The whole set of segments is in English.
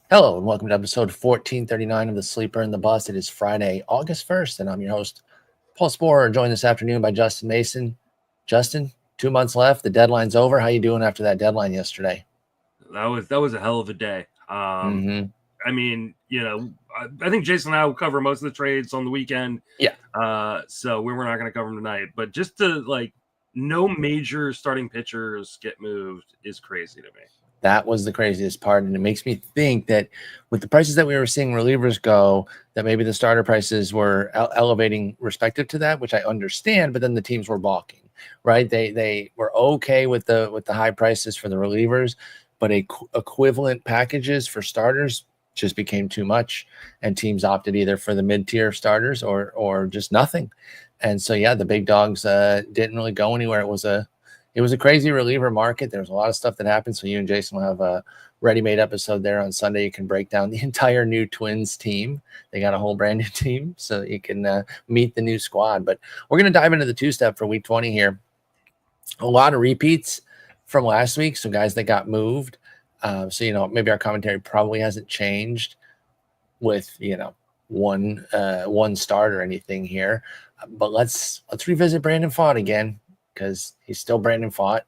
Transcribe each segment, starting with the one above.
Hello and welcome to episode 1439 of the Sleeper and the Bust. It is Friday, August 1st, and I'm your host, Paul Sporer, joined this afternoon by Justin Mason. Justin, 2 months left. The deadline's over. How you doing after that deadline yesterday? That was a hell of a day. Mm-hmm. I mean, I think Jason and I will cover most of the trades on the weekend. Yeah. So we're not going to cover them tonight. But just to no major starting pitchers get moved is crazy to me. That was the craziest part, and it makes me think that with the prices that we were seeing relievers go, that maybe the starter prices were elevating respective to that, which I understand, but then the teams were balking, right? They were okay with the high prices for the relievers, but equivalent packages for starters just became too much, and teams opted either for the mid-tier starters or just nothing. And so yeah, the big dogs didn't really go anywhere. It was a crazy reliever market. There's a lot of stuff that happened. So you and Jason will have a ready-made episode there on Sunday. You can break down the entire new Twins team. They got a whole brand new team, so you can meet the new squad. But we're going to dive into the two-step for Week 20 here. A lot of repeats from last week, so guys that got moved. So maybe our commentary probably hasn't changed with one start or anything here. But let's revisit Brandon Pfaadt again, because he's still Brandon Pfaadt.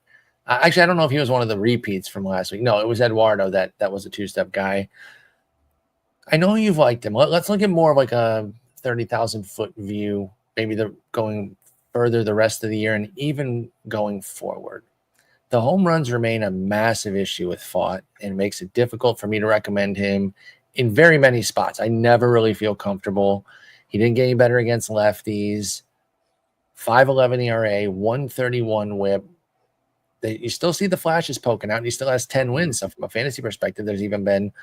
Actually, I don't know if he was one of the repeats from last week. No, it was Eduardo that was a two-step guy. I know you've liked him. Let's look at more of like a 30,000-foot view, maybe the going further the rest of the year and even going forward. The home runs remain a massive issue with Pfaadt and makes it difficult for me to recommend him in very many spots. I never really feel comfortable. He didn't get any better against lefties. 5.11 ERA, 131 WHIP. You still see the flashes poking out, and he still has 10 wins. So from a fantasy perspective, there's even been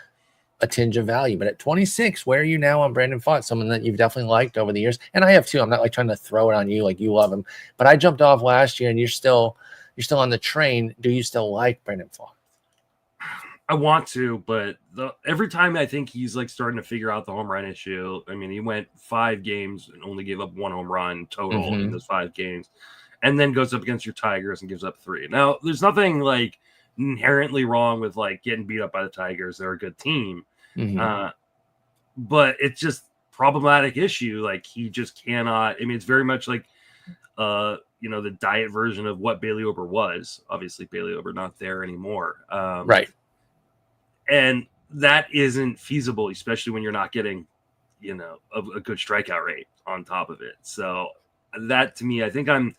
a tinge of value. But at 26, where are you now on Brandon Pfaadt? Someone that you've definitely liked over the years, and I have too. I'm not like trying to throw it on you like you love him, but I jumped off last year, and you're still on the train. Do you still like Brandon Pfaadt? I want to, but every time I think he's starting to figure out the home run issue. I mean, he went 5 games and only gave up 1 home run total in those 5 games, and then goes up against your Tigers and gives up 3. Now, there's nothing inherently wrong with getting beat up by the Tigers. They're a good team, but it's just problematic issue. He just cannot. I mean, it's very much the diet version of what Bailey Ober was. Obviously, Bailey Ober not there anymore. Right. And that isn't feasible, especially when you're not getting, a good strikeout rate on top of it. So that, to me, I think I'm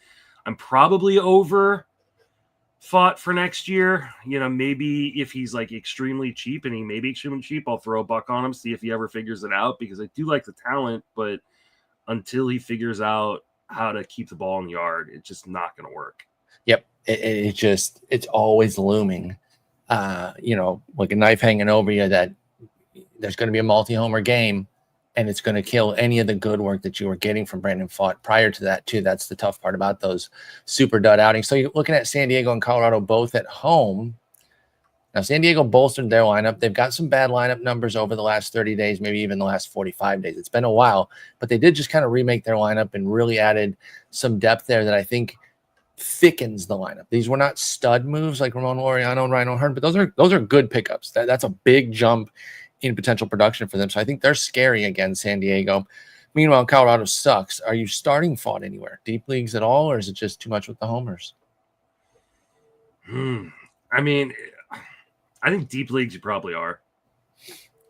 probably over Pfaadt for next year. Maybe if he's extremely cheap, and he may be extremely cheap, I'll throw a buck on him, see if he ever figures it out, because I do like the talent, but until he figures out how to keep the ball in the yard, it's just not going to work. Yep. It's always looming. Like a knife hanging over you, that there's going to be a multi-homer game, and it's going to kill any of the good work that you were getting from Brandon Pfaadt prior to that too. That's the tough part about those super dud outings. So you're looking at San Diego and Colorado both at home. Now, San Diego bolstered their lineup. They've got some bad lineup numbers over the last 30 days, maybe even the last 45 days. It's been a while, but they did just kind of remake their lineup and really added some depth there that I think thickens the lineup. These were not stud moves like Ramon Laureano and Ryan O'Hearn, but those are good pickups. That's a big jump in potential production for them. So I think they're scary again, San Diego. Meanwhile, Colorado sucks. Are you starting Pfaadt anywhere? Deep leagues at all, or is it just too much with the homers? I mean, I think deep leagues you probably are.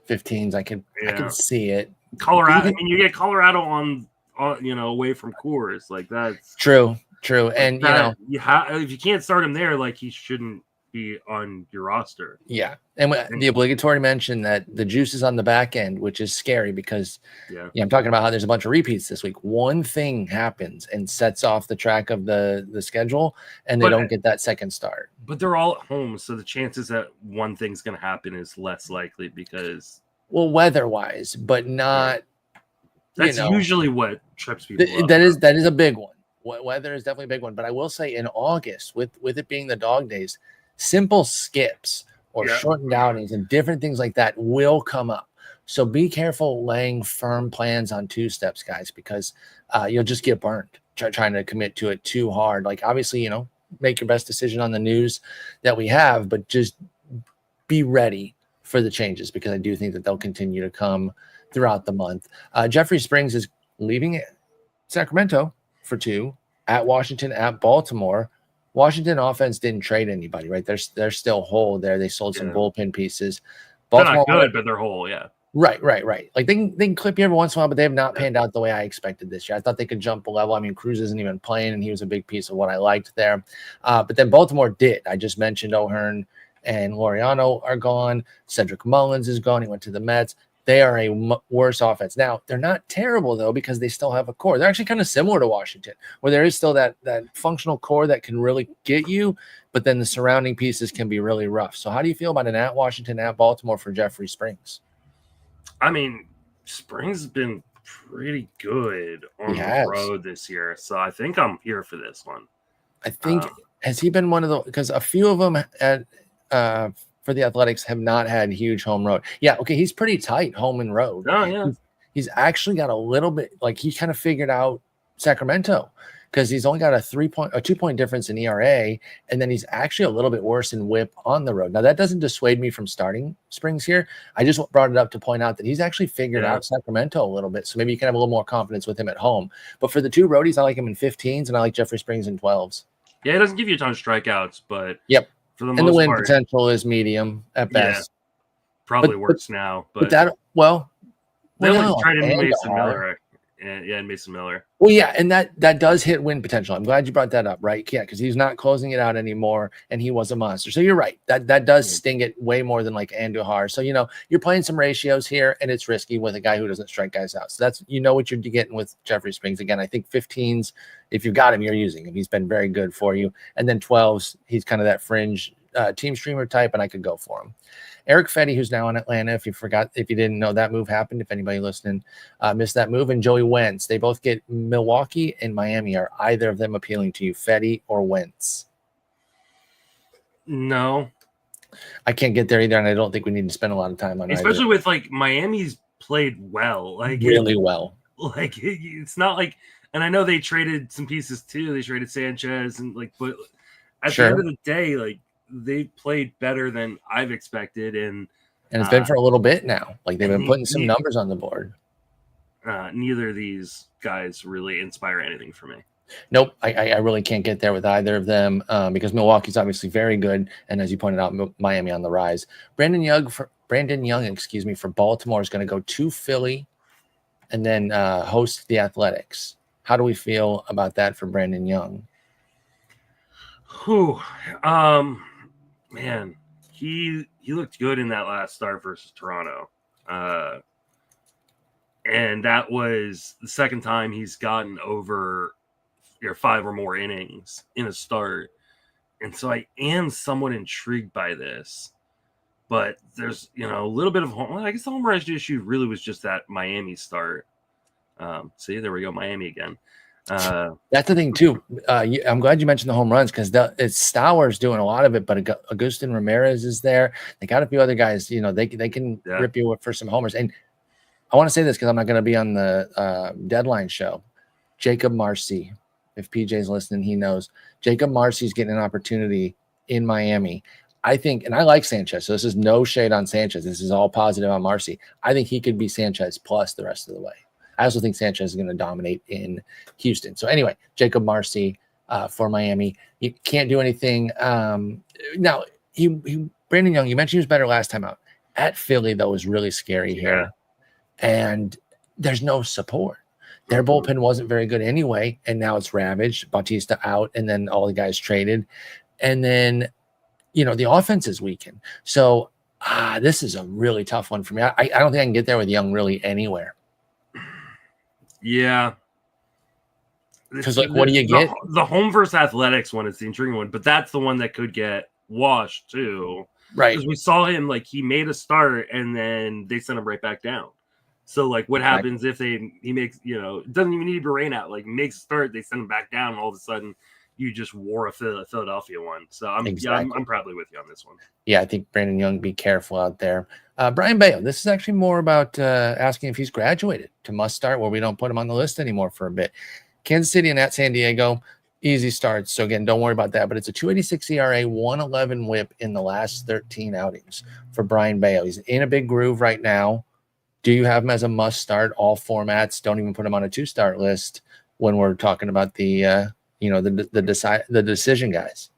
15s, I can see it. Colorado, you get Colorado on away from Coors, that's true. And if you can't start him there, he shouldn't be on your roster. Yeah. And the obligatory mention that the juice is on the back end, which is scary because I'm talking about how there's a bunch of repeats this week. One thing happens and sets off the track of the schedule, and they don't get that second start. But they're all at home, so the chances that one thing's going to happen is less likely because weather-wise, but not. That's usually what trips people up. That is a big one. Weather is definitely a big one, but I will say in August, with it being the dog days, simple skips or shortened outings and different things like that will come up. So be careful laying firm plans on two steps, guys, because you'll just get burned trying to commit to it too hard. Obviously, make your best decision on the news that we have, but just be ready for the changes because I do think that they'll continue to come throughout the month. Jeffrey Springs is leaving Sacramento for 2 at Washington, at Baltimore. Washington offense didn't trade anybody, right? They're still whole there. They sold some bullpen pieces. Baltimore, they're not good, but they're whole, yeah. Right. Like they can clip you every once in a while, but they have not panned out the way I expected this year. I thought they could jump a level. I mean, Cruz isn't even playing, and he was a big piece of what I liked there. But then Baltimore did. I just mentioned O'Hearn and Laureano are gone. Cedric Mullins is gone. He went to the Mets. They are a worse offense. Now, they're not terrible, though, because they still have a core. They're actually kind of similar to Washington, where there is still that functional core that can really get you, but then the surrounding pieces can be really rough. So how do you feel about an at Washington, at Baltimore for Jeffrey Springs? I mean, Springs has been pretty good on the road this year, so I think I'm here for this one. I think, has he been one of the – because a few of them for the Athletics have not had huge home road. Yeah, okay, he's pretty tight home and road. Oh, yeah. He's actually got a little bit – like he kind of figured out Sacramento because he's only got a 2-point difference in ERA, and then he's actually a little bit worse in WHIP on the road. Now, that doesn't dissuade me from starting Springs here. I just brought it up to point out that he's actually figured out Sacramento a little bit, so maybe you can have a little more confidence with him at home. But for the 2 roadies, I like him in 15s, and I like Jeffrey Springs in 12s. Yeah, it doesn't give you a ton of strikeouts, but for the most and the win part, potential is medium at best. Probably worse now. But that, they only traded Mason Miller. And Mason Miller. Well, yeah, and that does hit win potential. I'm glad you brought that up, right? Yeah, because he's not closing it out anymore, and he was a monster. So you're right. That does sting it way more than like Andujar. So you're playing some ratios here, and it's risky with a guy who doesn't strike guys out. So that's what you're getting with Jeffrey Springs. Again, I think 15s, if you've got him, you're using him. He's been very good for you. And then 12s, he's kind of that fringe team streamer type, and I could go for him. Eric Fetty, who's now in Atlanta, if you didn't know that move happened, if anybody listening missed that move, and Joey Wentz. They both get Milwaukee and Miami. Are either of them appealing to you, Fetty or Wentz? No. I can't get there either, and I don't think we need to spend a lot of time on it. Especially with, Miami's played well. Really well. It's not like – and I know they traded some pieces too. They traded Sanchez, but at the end of the day, they played better than I've expected, and it's been for a little bit now. They've been putting some numbers on the board. Neither of these guys really inspire anything for me. Nope, I really can't get there with either of them because Milwaukee's obviously very good, and as you pointed out, Miami on the rise. Brandon Young, for Baltimore is going to go to Philly, and then host the Athletics. How do we feel about that for Brandon Young? Man, he looked good in that last start versus Toronto. And that was the second time he's gotten over 5 or more innings in a start. And so I am somewhat intrigued by this. But there's, a little bit of home. I guess the home run issue really was just that Miami start. See, there we go, Miami again. That's the thing too. I'm glad you mentioned the home runs because it's Stowers doing a lot of it, but Agustin Ramirez is there. They got a few other guys. They can rip you for some homers. And I want to say this because I'm not going to be on the deadline show. Jacob Marcy, if PJ's listening, he knows Jacob Marcy's getting an opportunity in Miami. I think, and I like Sanchez, so this is no shade on Sanchez. This is all positive on Marcy. I think he could be Sanchez plus the rest of the way. I also think Sanchez is going to dominate in Houston. So anyway, Jacob Marcy for Miami. You can't do anything. Now, Brandon Young, you mentioned he was better last time out. At Philly, though, was really scary here. And there's no support. Their bullpen wasn't very good anyway, and now it's ravaged. Bautista out, and then all the guys traded. And then, the offense is weakened. So this is a really tough one for me. I don't think I can get there with Young really anywhere. Yeah. Because, what do you get? The home versus Athletics one is the intriguing one, but that's the one that could get washed, too. Right. Because we saw him, he made a start, and then they sent him right back down. So, what happens if he makes, it doesn't even need to be rain out. Makes a start, they send him back down, and all of a sudden, you just wore a Philadelphia one. So, I'm probably with you on this one. Yeah, I think Brandon Young, be careful out there. Brian Bayo, this is actually more about asking if he's graduated to must start, where we don't put him on the list anymore for a bit. Kansas City and at San Diego. Easy starts. So again, don't worry about that. But it's a 2.86 ERA, 1.11 WHIP in the last 13 outings for Brian Bayo. He's in a big groove right now. Do you have him as a must start? All formats. Don't even put him on a 2-start list when we're talking about the the decision guys.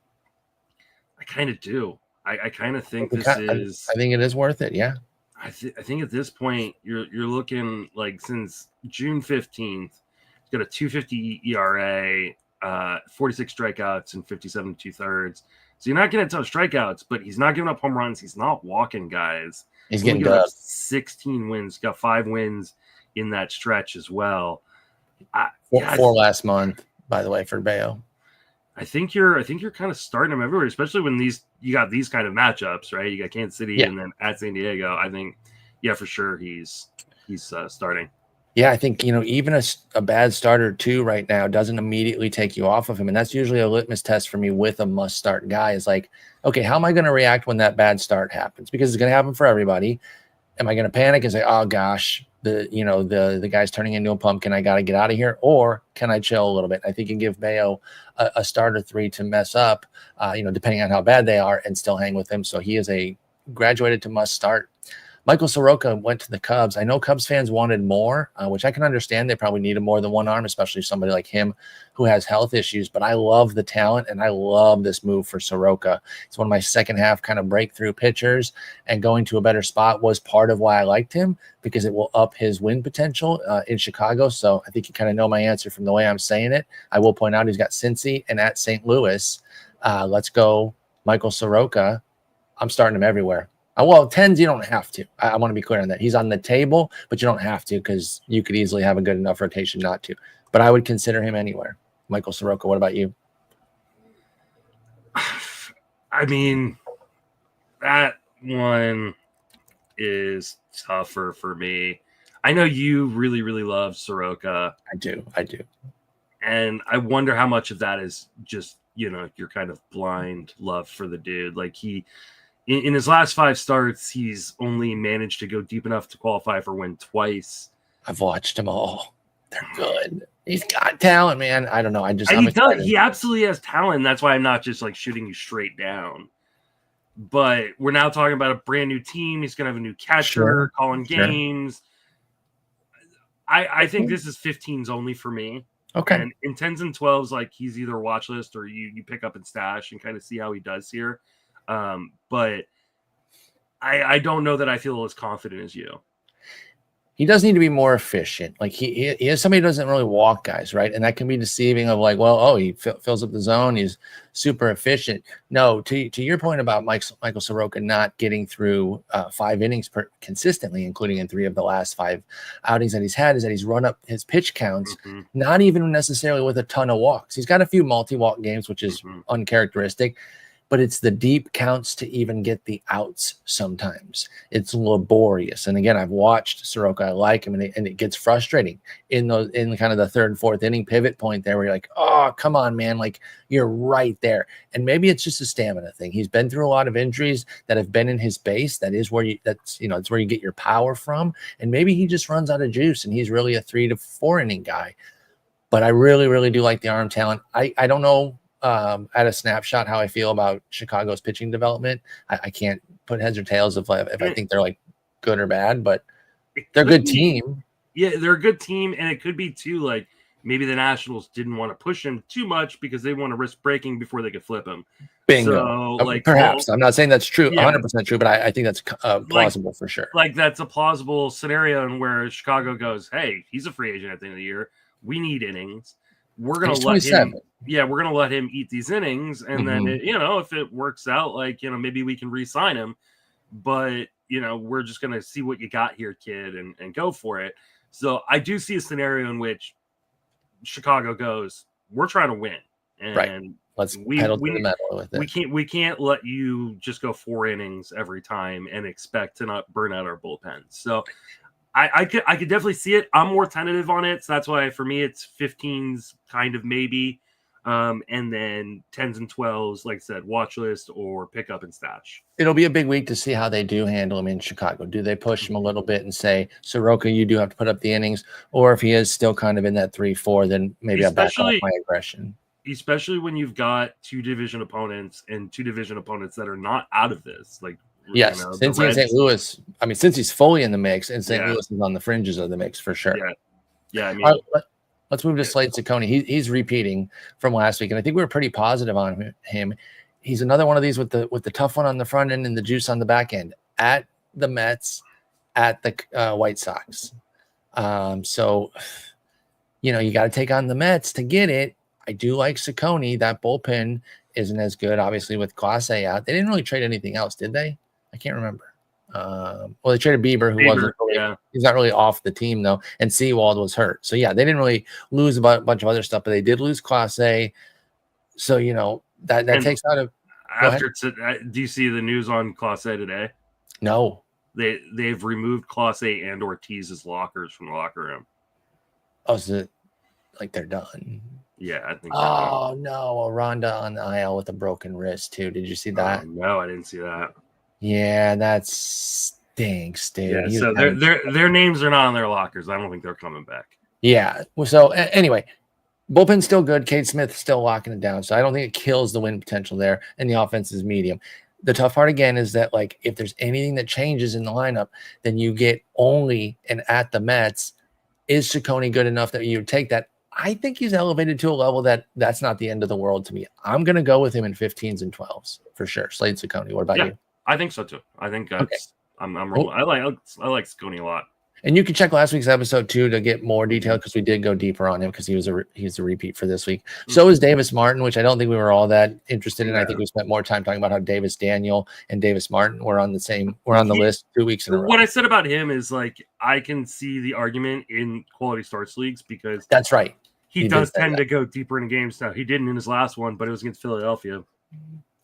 I kind of do. I kind of think this I is. think it is worth it. Yeah. I think at this point you're looking like since June 15th, he's got a 2.50 ERA, 46 strikeouts and 57 2/3. So you're not getting a ton of strikeouts, but he's not giving up home runs. He's not walking guys. He's getting up dubbed. 16 wins. Got 5 wins in that stretch as well. Four last month, by the way, for Bayo. I think you're kind of starting him everywhere, especially when you got these kind of matchups, right? You got Kansas City and then at San Diego. I think, for sure he's starting. Yeah, I think, even a bad starter too right now doesn't immediately take you off of him. And that's usually a litmus test for me with a must start guy is like, okay, how am I going to react when that bad start happens? Because it's going to happen for everybody. Am I going to panic and say, oh gosh, the guy's turning into a pumpkin, I got to get out of here? Or can I chill a little bit? I think you can give Bayo a start or 3 to mess up, depending on how bad they are, and still hang with him. So he is a graduated to must start. Michael Soroka went to the Cubs. I know Cubs fans wanted more, which I can understand. They probably needed more than one arm, especially somebody like him who has health issues. But I love the talent, and I love this move for Soroka. It's one of my second half kind of breakthrough pitchers, and going to a better spot was part of why I liked him, because it will up his win potential in Chicago. So I think you kind of know my answer from the way I'm saying it. I will point out he's got Cincy and at St. Louis. Let's go Michael Soroka. I'm starting him everywhere. Well, 10s, you don't have to. I want to be clear on that. He's on the table, but you don't have to, because you could easily have a good enough rotation not to. But I would consider him anywhere. Michael Soroka, what about you? I mean, that one is tougher for me. I know you really, really love Soroka. I do. And I wonder how much of that is just, your kind of blind love for the dude. Like in his last 5 starts, he's only managed to go deep enough to qualify for win twice. I've watched them all. They're good. He's got talent, man. I don't know. He absolutely has talent. That's why I'm not just like shooting you straight down. But we're now talking about a brand new team. He's going to have a new catcher, calling games. I think this is 15s only for me. Okay. And in 10s and 12s, like he's either watch list or you pick up and stash and kind of see how he does here. But I don't know that I feel as confident as you. He does need to be more efficient. Like he is somebody who doesn't really walk guys, right? And that can be deceiving of like, well, he fills up the zone. He's super efficient. No, to your point about Michael Soroka not getting through 5 innings consistently, including in 3 of the last 5 outings that he's had, is that he's run up his pitch counts, not even necessarily with a ton of walks. He's got a few multi-walk games, which is uncharacteristic. But it's the deep counts to even get the outs sometimes. It's laborious. And again, I've watched Soroka. I like him, and it gets frustrating in kind of the 3rd and 4th inning pivot point there where you're like, oh, come on, man. Like, you're right there. And maybe it's just a stamina thing. He's been through a lot of injuries that have been in his base. It's where you get your power from. And maybe he just runs out of juice and he's really a 3 to 4 inning guy. But I really, really do like the arm talent. I don't know at a snapshot how I feel about Chicago's pitching development. I can't put heads or tails if I think they're like good or bad, but they're a good team. Yeah, they're a good team, and it could be too like maybe the Nationals didn't want to push him too much because they want to risk breaking before they could flip him. Bingo. So, perhaps I'm not saying that's true, 100% true, but I think that's plausible for sure. Like that's a plausible scenario in where Chicago goes, hey, he's a free agent at the end of the year. We need innings. We're gonna let him. Yeah, we're gonna let him eat these innings, and then if it works out, like maybe we can re-sign him. But we're just gonna see what you got here, kid, and go for it. So I do see a scenario in which Chicago goes, we're trying to win, and right. Let's pedal to the metal with it. We can't let you just go 4 innings every time and expect to not burn out our bullpen. So I could definitely see it. I'm more tentative on it, so that's why for me it's 15s kind of maybe, and then 10s and 12s, like I said, watch list or pick up and stash. It'll be a big week to see how they do handle him in Chicago. Do they push him a little bit and say, Soroka, you do have to put up the innings, or if he is still kind of in that 3-4, then maybe I'll back off my aggression. especially when you've got two division opponents that are not out of this. Like, Yes, the Cincy and St. Reds. Louis. I mean, Cincy's fully in the mix, and St. Yeah, Louis is on the fringes of the mix for sure. yeah, yeah. I All mean, right, let's move to Slade Ciccone. He's repeating from last week, and I think we were pretty positive on him. He's another one of these with the tough one on the front end and the juice on the back end at the Mets, at the White Sox. So, you got to take on the Mets to get it. I do like Ciccone. That bullpen isn't as good, obviously, with Clase out. They didn't really trade anything else, did they? I can't remember. Well, they traded Bieber, who wasn't really, he's not really off the team, though, and Sewald was hurt. So, yeah, they didn't really lose a bunch of other stuff, but they did lose Clase. So, that takes out of. After do you see the news on Clase today? No. They've removed Clase and Ortiz's lockers from the locker room. Oh, is it like they're done? Yeah, I think. Oh no, Aranda on the IL with a broken wrist too. Did you see that? No, I didn't see that. Yeah, that stinks, dude. Yeah, so their names are not on their lockers. I don't think they're coming back. Yeah. Well, so anyway, bullpen's still good. Cade Smith still locking it down. So I don't think it kills the win potential there, and the offense is medium. The tough part again is that, like, if there's anything that changes in the lineup, then you get only an at the Mets. Is Ciccone good enough that you would take that? I think he's elevated to a level that's not the end of the world to me. I'm going to go with him in 15s and 12s for sure. Slade Ciccone. What about you? I think so too. I think that's, okay. I'm rolling. I like Ciccone a lot. And you can check last week's episode too to get more detail, because we did go deeper on him because he's a repeat for this week. Mm-hmm. So is Davis Martin, which I don't think we were all that interested in. I think we spent more time talking about how Davis Daniel and Davis Martin were on the list 2 weeks in a row. What I said about him is, like, I can see the argument in quality starts leagues because that's right. He does tend to go deeper into games now. He didn't in his last one, but it was against Philadelphia.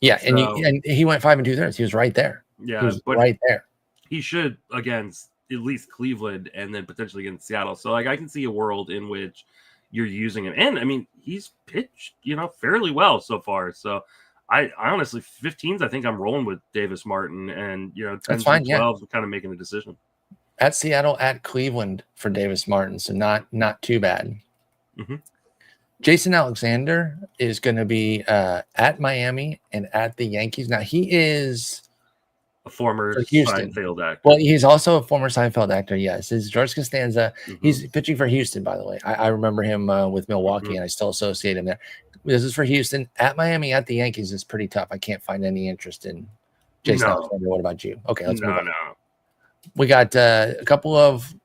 Yeah, and he went 5 2/3. He was right there. Yeah, he was right there. He should against at least Cleveland and then potentially against Seattle. So, like, I can see a world in which you're using him. And I mean, he's pitched, fairly well so far. So I honestly 15s, I think I'm rolling with Davis Martin, and 10s and 12s, I'm kind of making a decision. At Seattle, at Cleveland for Davis Martin, so not too bad. Mm-hmm. Jason Alexander is going to be at Miami and at the Yankees. Now, he is a former Seinfeld actor. Well, he's also a former Seinfeld actor, yes. It's George Costanza. Mm-hmm. He's pitching for Houston, by the way. I remember him with Milwaukee, mm-hmm. and I still associate him there. This is for Houston. At Miami, at the Yankees is pretty tough. I can't find any interest in Jason Alexander. What about you? Okay, let's move on. We got a couple of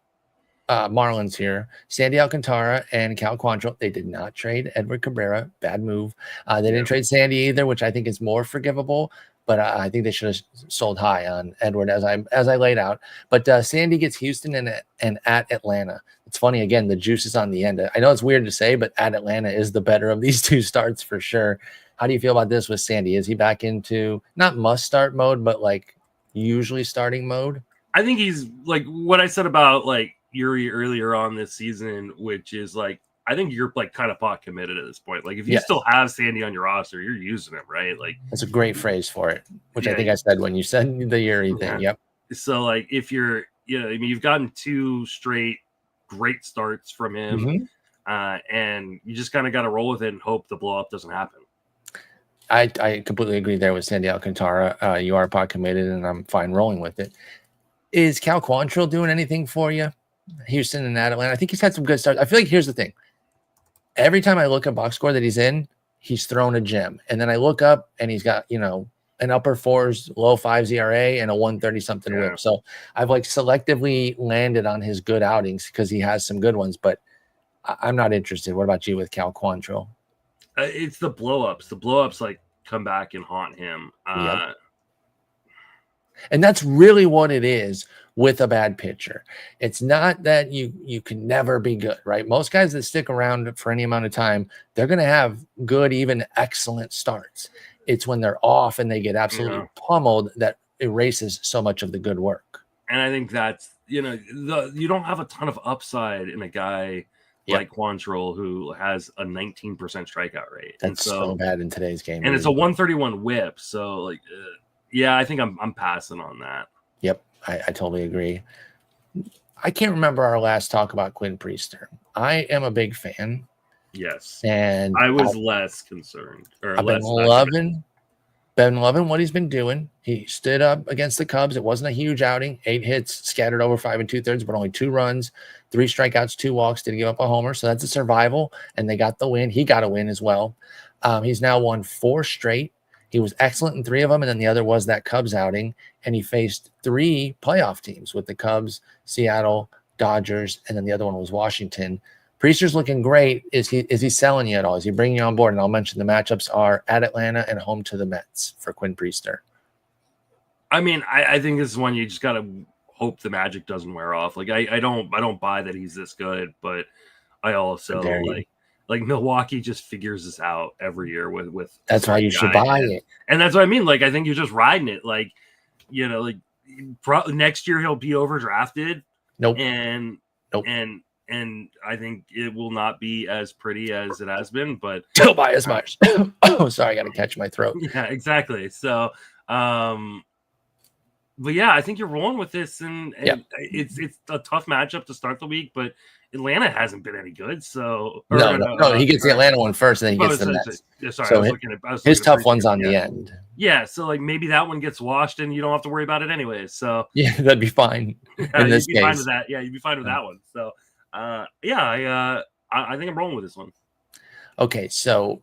Marlins here. Sandy Alcantara and Cal Quantrill. They did not trade Edward Cabrera. Bad move. They didn't trade Sandy either, which I think is more forgivable. But I think they should have sold high on Edward as I laid out. But Sandy gets Houston and at Atlanta. It's funny, again, the juice is on the end. I know it's weird to say, but at Atlanta is the better of these two starts for sure. How do you feel about this with Sandy? Is he back into not must start mode, but like usually starting mode? I think he's like what I said about like Yuri earlier on this season, which is like, I think you're like kind of pot committed at this point. Like if you still have Sandy on your roster, you're using him, right? Like that's a great phrase for it, which I think I said when you said the Yuri thing. Yep. So like if you're, I mean, you've gotten 2 straight great starts from him, and you just kind of got to roll with it and hope the blow up doesn't happen. I completely agree there with Sandy Alcantara. You are pot committed, and I'm fine rolling with it. Is Cal Quantrill doing anything for you? Houston and Atlanta. I think he's had some good starts. I feel like here's the thing. Every time I look at box score that he's in, he's thrown a gem. And then I look up and he's got, an upper 4s, low 5s ERA and a 130 something whip. So I've like selectively landed on his good outings because he has some good ones, but I'm not interested. What about you with Cal Quantrill? It's the blow-ups. The blow-ups like come back and haunt him. And that's really what it is with a bad pitcher. It's not that you can never be good, right? Most guys that stick around for any amount of time, they're going to have good, even excellent starts. It's when they're off and they get absolutely pummeled that erases so much of the good work. And I think that's, you don't have a ton of upside in a guy like Quantrill who has a 19% strikeout rate. That's so bad in today's game. And it's a 131 whip. So like, I think I'm passing on that. Yep, I totally agree. I can't remember our last talk about Quinn Priester. I am a big fan. Yes. And I was less concerned, or I've been less loving what he's been doing. He stood up against the Cubs. It wasn't a huge outing. 8 hits, scattered over 5 2/3, but only 2 runs, 3 strikeouts, 2 walks. Didn't give up a homer. So that's a survival. And they got the win. He got a win as well. He's now won 4 straight. He was excellent in 3 of them. And then the other was that Cubs outing. And he faced 3 playoff teams with the Cubs, Seattle, Dodgers, and then the other one was Washington. Priester's looking great. Is he selling you at all? Is he bringing you on board? And I'll mention the matchups are at Atlanta and home to the Mets for Quinn Priester. I mean, I think this is one you just gotta hope the magic doesn't wear off. Like I don't buy that he's this good, but I also like Milwaukee just figures this out every year with that's why you should buy it. And that's what I mean. Like I think you're just riding it. Like, you know, like next year he'll be overdrafted. Nope. And I think it will not be as pretty as it has been, but don't buy as much. Oh, sorry, I got to catch my throat. Yeah, exactly. So, but yeah, I think you're rolling with this, and it's a tough matchup to start the week, but Atlanta hasn't been any good. So no, he gets the Atlanta one first, and then he gets the Mets. Sorry, so I was looking at his tough one's on the end. Yeah, so like maybe that one gets washed, and you don't have to worry about it anyways. So yeah, that'd be fine. In this case, fine with that. Yeah, you'd be fine with that one. So. I think I'm rolling with this one. Okay, so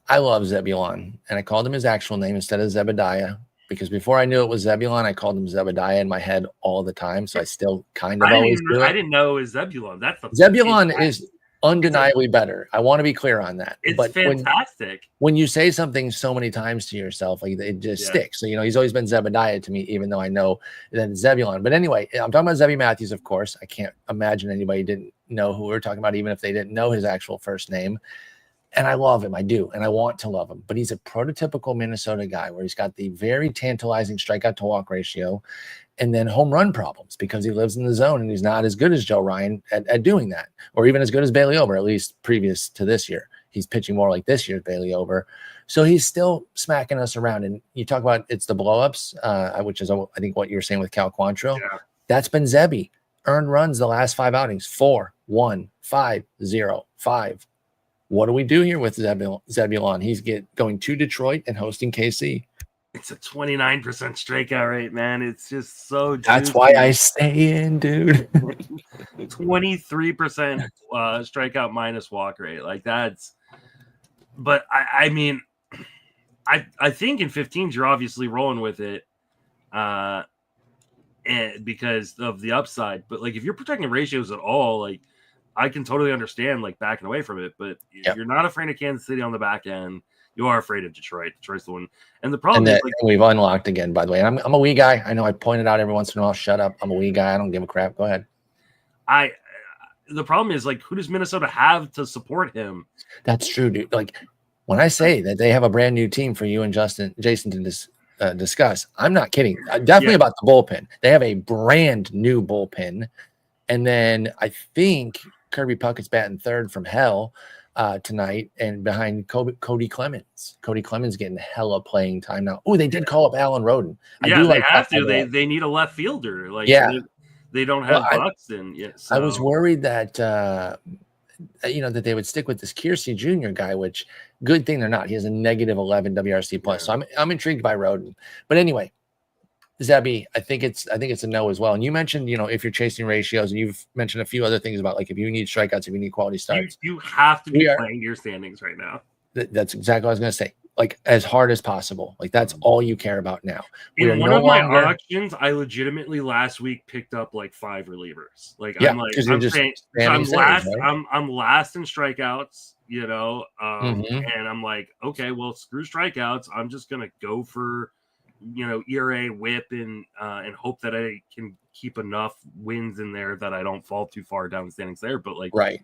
I love Zebulon, and I called him his actual name instead of Zebediah because before I knew it was Zebulon, I called him Zebediah in my head all the time. So I still kind of always do it. I didn't know it was Zebulon. That's Zebulon is undeniably better. I want to be clear on that. It's fantastic. When you say something so many times to yourself, like it just sticks. So, he's always been Zebediah to me, even though I know that it's Zebulon. But anyway, I'm talking about Zebby Matthews, of course. I can't imagine anybody didn't know who we were talking about, even if they didn't know his actual first name. And I love him. I do. And I want to love him. But he's a prototypical Minnesota guy where he's got the very tantalizing strikeout to walk ratio and then home run problems because he lives in the zone and he's not as good as Joe Ryan at doing that, or even as good as Bailey Ober, at least previous to this year. He's pitching more like this year's Bailey Ober. So he's still smacking us around. And you talk about it's the blowups, which is, I think, what you're saying with Cal Quantrill. Yeah. That's been Zebby. Earned runs the last 5 outings, 4, 1, 5, 0, 5. What do we do here with Zebulon? He's going to Detroit and hosting KC. It's a 29% strikeout rate, man. It's just so juicy. That's why I stay in, dude. 23% strikeout minus walk rate. Like that's, but I mean, I think in 15s you're obviously rolling with it, and because of the upside. But like if you're protecting ratios at all, like I can totally understand like backing away from it. But if you're not afraid of Kansas City on the back end, you are afraid of Detroit. Detroit's the one. And the problem is like, we've unlocked again, by the way. I'm a wee guy. I know I pointed out every once in a while. Shut up. I'm a wee guy. I don't give a crap. Go ahead. The problem is like, who does Minnesota have to support him? That's true, dude. Like when I say that they have a brand new team for you and Jason to discuss, I'm not kidding. Definitely about the bullpen. They have a brand new bullpen. And then I think Kirby Puckett's batting third from hell tonight, and behind Cody Clemens. Cody Clemens getting hella playing time now. Oh, they did call up Alan Roden. Yeah, they have to. They need a left fielder. Like, they don't have Buxton yet. So. I was worried that that they would stick with this Kiersey Jr. guy, which good thing they're not. He has a negative 11 WRC plus. So I'm intrigued by Roden. But anyway, Zebby, I think it's a no as well. And you mentioned, if you're chasing ratios, and you've mentioned a few other things about like if you need strikeouts, if you need quality starts. You have to be playing your standings right now. That's exactly what I was going to say. Like as hard as possible. Like that's all you care about now. In one of my auctions, I legitimately last week picked up like 5 relievers. Like I'm last in strikeouts, and I'm like, okay, well, screw strikeouts. I'm just gonna go for ERA, whip, and hope that I can keep enough wins in there that I don't fall too far down the standings there. But I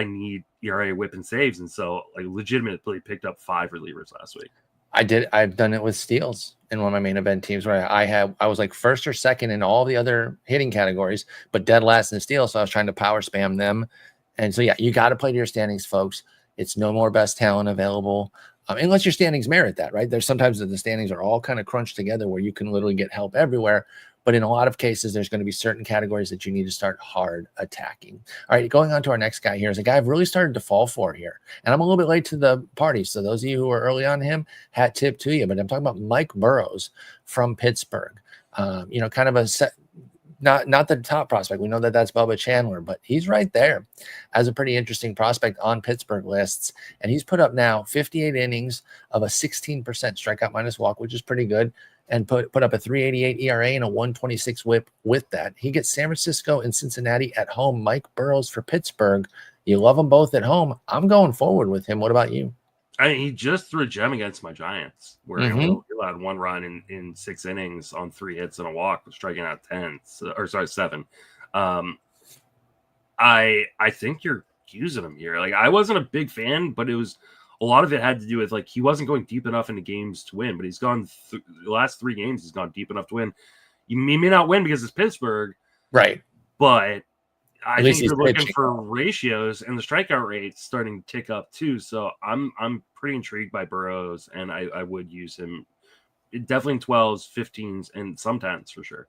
need ERA, whip, and saves, and so I legitimately picked up 5 relievers last week. I've done it with steals in one of my main event teams where I was like first or second in all the other hitting categories, but dead last in steals. So I was trying to power spam them. And so, you got to play to your standings, folks. It's no more best talent available. Unless your standings merit that, right? There's sometimes that the standings are all kind of crunched together where you can literally get help everywhere. but in a lot of cases, there's going to be certain categories that you need to start hard attacking. All right, going on to our next guy here is a guy I've really started to fall for here. And I'm a little bit late to the party. So those of you who are early on him, hat tip to you. But I'm talking about Mike Burrows from Pittsburgh. Kind of a set, not the top prospect. We know that that's Bubba Chandler, but he's right there as a pretty interesting prospect on Pittsburgh lists. And he's put up now 58 innings of a 16% strikeout minus walk, which is pretty good, and put up a 3.88 ERA and a 1.26 whip with that. He gets San Francisco and Cincinnati at home. Mike Burrows for Pittsburgh. You love them both at home. I'm going forward with him. What about you? I mean, he just threw a gem against my Giants, where he allowed 1 run in 6 innings on 3 hits and a walk, striking out 7. I think you're using him here. Like, I wasn't a big fan, but a lot of it had to do with, like, he wasn't going deep enough into games to win, but he's gone the last 3 games, he's gone deep enough to win. He may not win because it's Pittsburgh, right? But I think you're looking for ratios, and the strikeout rate's starting to tick up too. So I'm pretty intrigued by Burrows, and I would use him definitely in 12s, 15s, and some 10s for sure.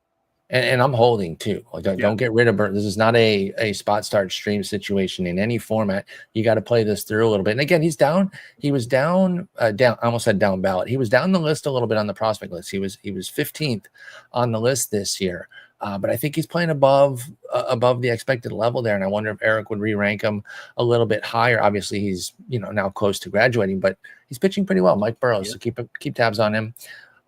And I'm holding too. Like, don't get rid of Burrows. This is not a spot start stream situation in any format. You got to play this through a little bit. And again, he's down. He was down. I almost said down ballot. He was down the list a little bit on the prospect list. He was 15th on the list this year. But I think he's playing above the expected level there. And I wonder if Eric would re-rank him a little bit higher. Obviously, he's now close to graduating, but he's pitching pretty well. Mike Burrows, so keep tabs on him.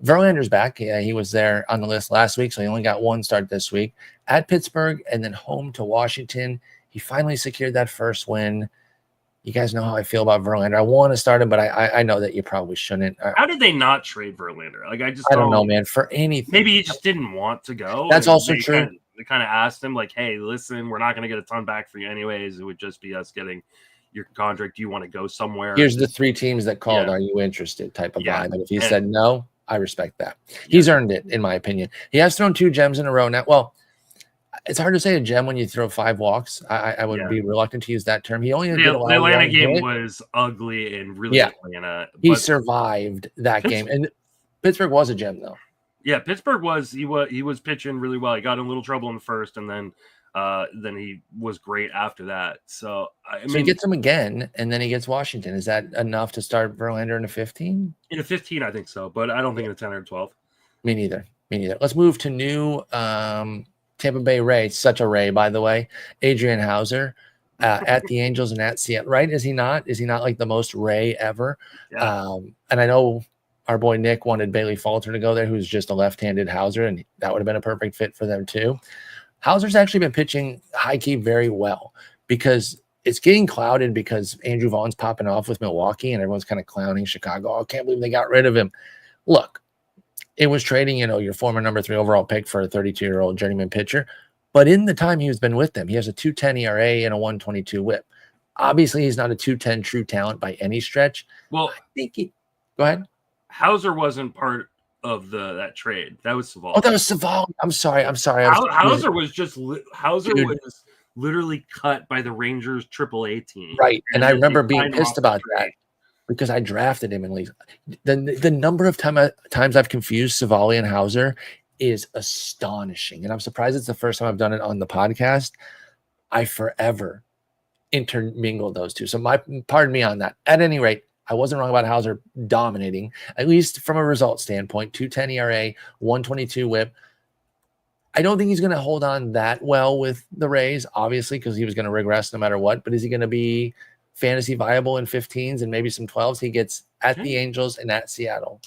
Verlander's back. Yeah, he was there on the list last week, so he only got 1 start this week at Pittsburgh and then home to Washington. He finally secured that first win. You guys know how I feel about Verlander. I want to start him, but I know that you probably shouldn't. How did they not trade Verlander? Like, I don't know, man. For anything, maybe he just didn't want to go. That's also true. They kind of asked him, like, "Hey, listen, we're not going to get a ton back for you anyways. It would just be us getting your contract. Do you want to go somewhere?" Here's the 3 teams that called. Yeah. Are you interested? Type of vibe. And if he said no, I respect that. He's earned it, in my opinion. He has thrown 2 gems in a row now. Well, it's hard to say a gem when you throw 5 walks. I would be reluctant to use that term. He only did the Atlanta game was ugly and really Atlanta. He survived that game, and Pittsburgh was a gem though. Yeah, Pittsburgh was. He was pitching really well. He got in a little trouble in the first, and then he was great after that. So he gets him again, and then he gets Washington. Is that enough to start Verlander in a 15? In a 15, I think so, but I don't think in a 10 or 12. Me neither. Let's move to new Tampa Bay Ray. Such a Ray, by the way. Adrian Hauser at the Angels and at Seattle. Right? Is he not? Is he not like the most Ray ever? Yeah. And I know our boy Nick wanted Bailey Falter to go there, who's just a left-handed Hauser, and that would have been a perfect fit for them too. Hauser's actually been pitching high-key very well because it's getting clouded because Andrew Vaughn's popping off with Milwaukee and everyone's kind of clowning Chicago. Oh, I can't believe they got rid of him. Look, it was trading, your former number 3 overall pick for a 32-year-old journeyman pitcher. But in the time he's been with them, he has a 2.10 ERA and a 1.22 whip. Obviously, he's not a 2.10 true talent by any stretch. Well, I think go ahead. Hauser wasn't part of that trade. That was Savali. Oh, that was Savali. I'm sorry. Hauser was literally cut by the Rangers AAA team. Right. And I remember being pissed about that because I drafted him in leagues. The number of times I've confused Savali and Hauser is astonishing. And I'm surprised it's the first time I've done it on the podcast. I forever intermingle those two. So pardon me on that. At any rate, I wasn't wrong about Hauser dominating, at least from a result standpoint. 2.10 ERA, 1.22 whip. I don't think he's going to hold on that well with the Rays, obviously, because he was going to regress no matter what. But is he going to be fantasy viable in 15s and maybe some 12s? He gets at the Angels and at Seattle.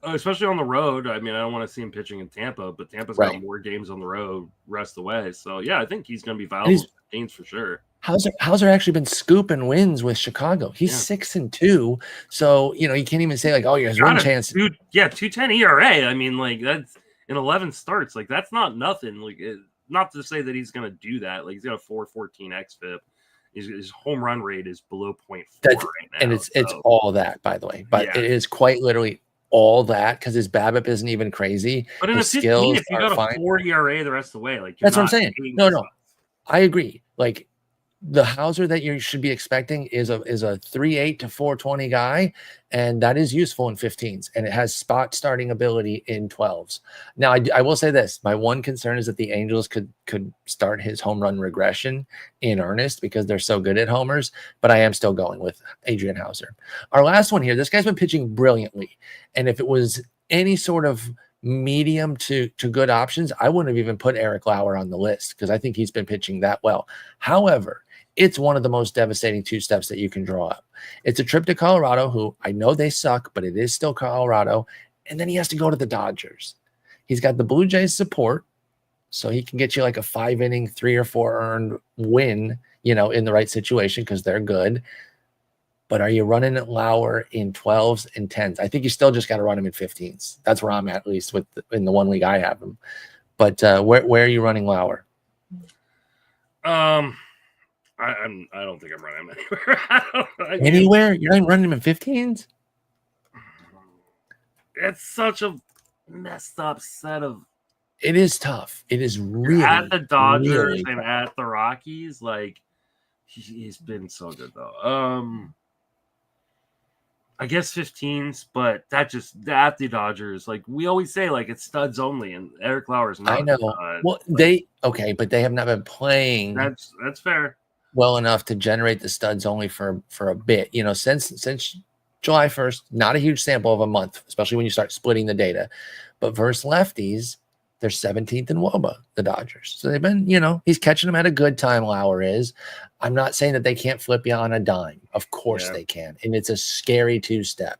Especially on the road. I mean, I don't want to see him pitching in Tampa, but Tampa's got more games on the road rest of the way. So, yeah, I think he's going to be viable in 15s for sure. Hauser actually been scooping wins with Chicago. He's 6-2. So, you can't even say like, oh, he has one chance. 2.10 ERA. I mean, like that's in 11 starts. Like that's not nothing. Like not to say that he's going to do that. Like he's got a 4.14 xFIP. His home run rate is below 0.4 right now. And it's all that, by the way. But it is quite literally all that because his BABIP isn't even crazy. But in his a 15, if you got a 4 ERA the rest of the way, like that's what I'm saying. No, I agree. Like the Hauser that you should be expecting is a 3.8 to 420 guy, and that is useful in 15s, and it has spot starting ability in 12s. Now, I will say this: my one concern is that the Angels could start his home run regression in earnest because they're so good at homers. But I am still going with Adrian Hauser. Our last one here: this guy's been pitching brilliantly, and if it was any sort of medium to good options, I wouldn't have even put Eric Lauer on the list because I think he's been pitching that well. However, it's one of the most devastating two steps that you can draw up. It's a trip to Colorado, who I know they suck, but it is still Colorado. And then he has to go to the Dodgers. He's got the Blue Jays support, so he can get you like a 5-inning, 3 or 4 earned win, in the right situation because they're good. But are you running at Lauer in 12s and 10s? I think you still just got to run him in 15s. That's where I'm at least in the one league I have him. But where are you running Lauer? I don't think I'm running him anywhere. Anywhere? You're not even running him in 15s? It's such a messed up set of. It is tough. It is really at the Dodgers really and at the Rockies. Like he's been so good though. I guess 15s, but at the Dodgers, like we always say, like it's studs only, and Eric Lauer's not. I know. Well, but they have not been playing. That's fair. Well enough to generate the studs only for a bit. Since July 1st, not a huge sample of a month, especially when you start splitting the data. But versus lefties, they're 17th in WOBA, the Dodgers. So they've been, he's catching them at a good time, Lauer is. I'm not saying that they can't flip you on a dime. Of course they can. And it's a scary two-step.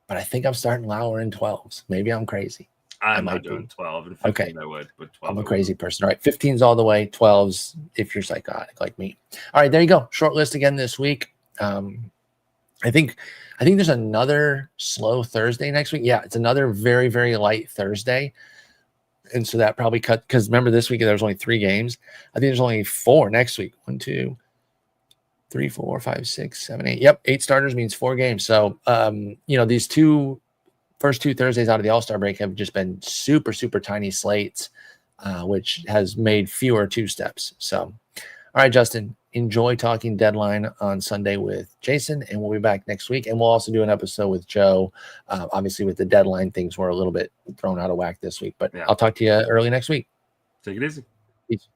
But I think I'm starting Lauer in 12s. Maybe I'm crazy. I'm not doing 12 and 15. Okay. I would, but 12. I'm a crazy person. All right, 15s all the way, 12s if you're psychotic like me. All right, there you go. Short list again this week. I think there's another slow Thursday next week. Yeah, it's another very, very light Thursday. And so that probably cut, because remember this week there was only 3 games. I think there's only 4 next week. 1, 2, 3, 4, 5, 6, 7, 8. Yep, 8 starters means 4 games. So these first 2 Thursdays out of the All-Star break have just been super, super tiny slates, which has made fewer 2-steps. So, all right, Justin, enjoy talking deadline on Sunday with Jason, and we'll be back next week. And we'll also do an episode with Joe. Obviously, with the deadline, things were a little bit thrown out of whack this week, but I'll talk to you early next week. Take it easy. Peace.